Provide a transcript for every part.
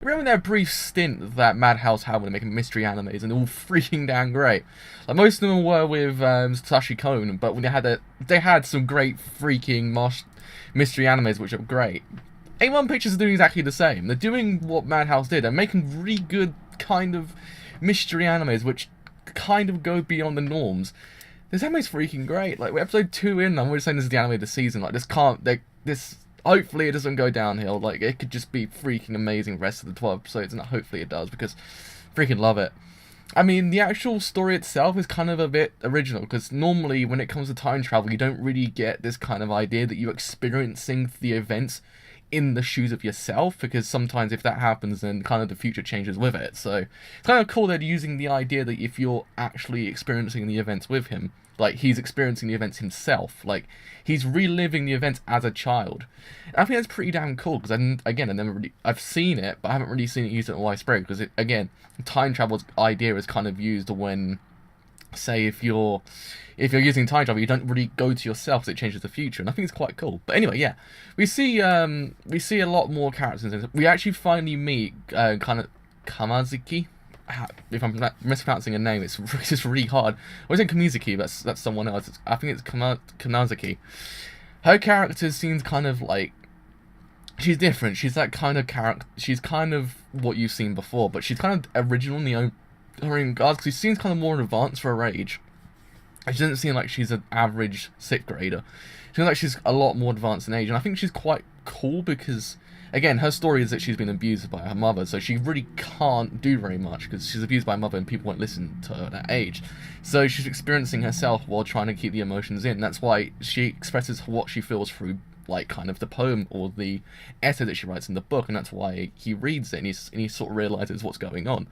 Remember that brief stint that Madhouse had when they're making mystery animes, and they're all freaking damn great. Like most of them were with Satoshi Kon, but when they had some great freaking mystery animes which are great. A1 Pictures are doing exactly the same. They're doing what Madhouse did. They're making really good kind of mystery animes which kind of go beyond the norms. This anime's freaking great. Like we're episode 2 in, and we're saying this is the anime of the season. Like this. Hopefully it doesn't go downhill. Like it could just be freaking amazing the rest of the 12 episodes, and hopefully it does because freaking love it. I mean, the actual story itself is kind of a bit original because normally when it comes to time travel, you don't really get this kind of idea that you're experiencing the events in the shoes of yourself, because sometimes if that happens, then kind of the future changes with it. So it's kind of cool that using the idea that if you're actually experiencing the events with him, like he's experiencing the events himself, like he's reliving the events as a child. And I think that's pretty damn cool because I've seen it, but I haven't really seen it used in widespread because again, time travel's idea is kind of used when, say, if you're using time travel, you don't really go to yourself, so it changes the future, and I think it's quite cool. But anyway, yeah, we see a lot more characters. We actually finally meet kind of Kamazuki. If I'm mispronouncing a name, it's just really hard. I was in Kamizuki, that's someone else. I think it's Kamazuki. Her character seems kind of like she's different. She's that kind of character. She's kind of what you've seen before, but she's kind of original in her own regards because she seems kind of more advanced for her age. She doesn't seem like she's an average 6th grader. She seems like she's a lot more advanced in age, and I think she's quite cool because, again, her story is that she's been abused by her mother, so she really can't do very much because she's abused by her mother and people won't listen to her at that age. So she's experiencing herself while trying to keep the emotions in. That's why she expresses what she feels through, like, kind of the poem or the essay that she writes in the book, and that's why he reads it and he sort of realizes what's going on.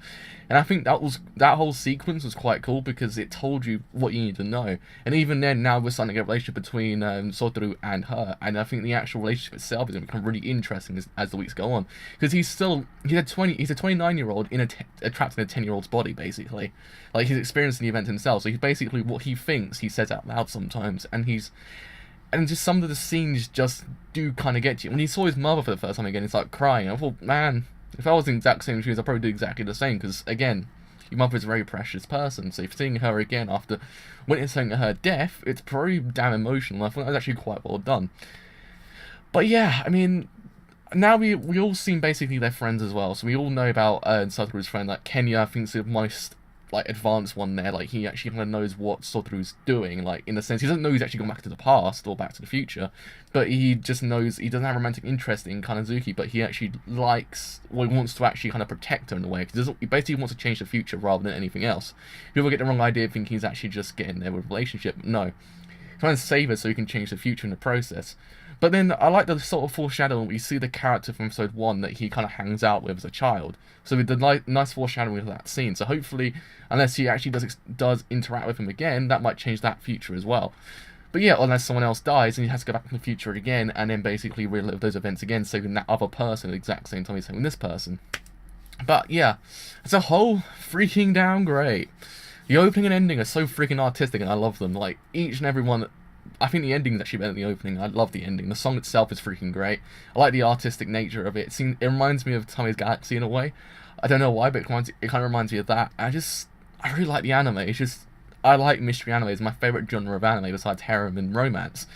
And I think that whole sequence was quite cool because it told you what you need to know. And even then, now we're starting to get a relationship between Satoru and her, and I think the actual relationship itself is going to become really interesting as the weeks go on, because he's a 29-year-old trapped in a 10-year-old's body, basically. Like, he's experiencing the event himself, so he's basically what he thinks he says out loud sometimes, and just some of the scenes just do kind of get you. When he saw his mother for the first time again, he started crying. I thought, man, if I was in the exact same shoes, I'd probably do exactly the same. Because, again, your mother is a very precious person. So if seeing her again after witnessing her death, it's pretty damn emotional. I thought that was actually quite well done. But yeah, I mean, now we all seem basically their friends as well. So we all know about Satoru's friend. Like, Kenya, I think, is the most advanced one there. Like, he actually kind of knows what Satoru's doing, like, in the sense he doesn't know he's actually gone back to the past or back to the future, but he just knows he doesn't have a romantic interest in Kanazuki, but he actually likes, well, he wants to actually kind of protect her in a way, because he basically wants to change the future rather than anything else. People get the wrong idea thinking he's actually just getting there with a relationship. No, he's trying to save her so he can change the future in the process. But then I like the sort of foreshadowing. We see the character from episode 1 that he kind of hangs out with as a child. So with the nice foreshadowing of that scene. So hopefully, unless he actually does interact with him again, that might change that future as well. But yeah, unless someone else dies and he has to go back in the future again and then basically relive those events again, saving that other person at the exact same time he's saving this person. But yeah, as a whole, freaking damn great. The opening and ending are so freaking artistic and I love them. Like, each and every one. I think the ending is actually better than the opening. I love the ending. The song itself is freaking great. I like the artistic nature of it. It reminds me of Tommy's Galaxy in a way. I don't know why, but it kind of reminds me of that. I really like the anime. I like mystery anime. It's my favourite genre of anime besides harem and romance.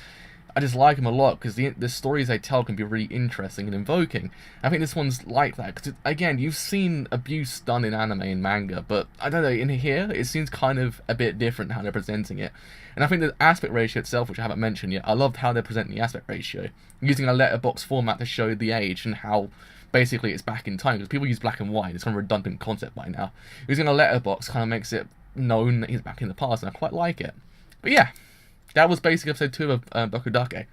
I just like them a lot because the stories they tell can be really interesting and invoking. I think this one's like that because, again, you've seen abuse done in anime and manga, but I don't know, in here it seems kind of a bit different how they're presenting it. And I think the aspect ratio itself, which I haven't mentioned yet, I loved how they're presenting the aspect ratio, using a letterbox format to show the age and how basically it's back in time, because people use black and white. It's kind of a redundant concept by now. Using a letterbox kind of makes it known that he's back in the past, and I quite like it. But yeah, that was basically episode 2 of Boku Dake.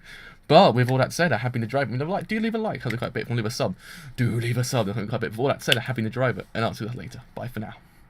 But with all that said, I'm happy to drive it. Do leave a like, help me quite a bit. Leave a sub. Do leave a sub, help me quite a bit. With all that said, I'm happy to drive it. And I'll see you later. Bye for now.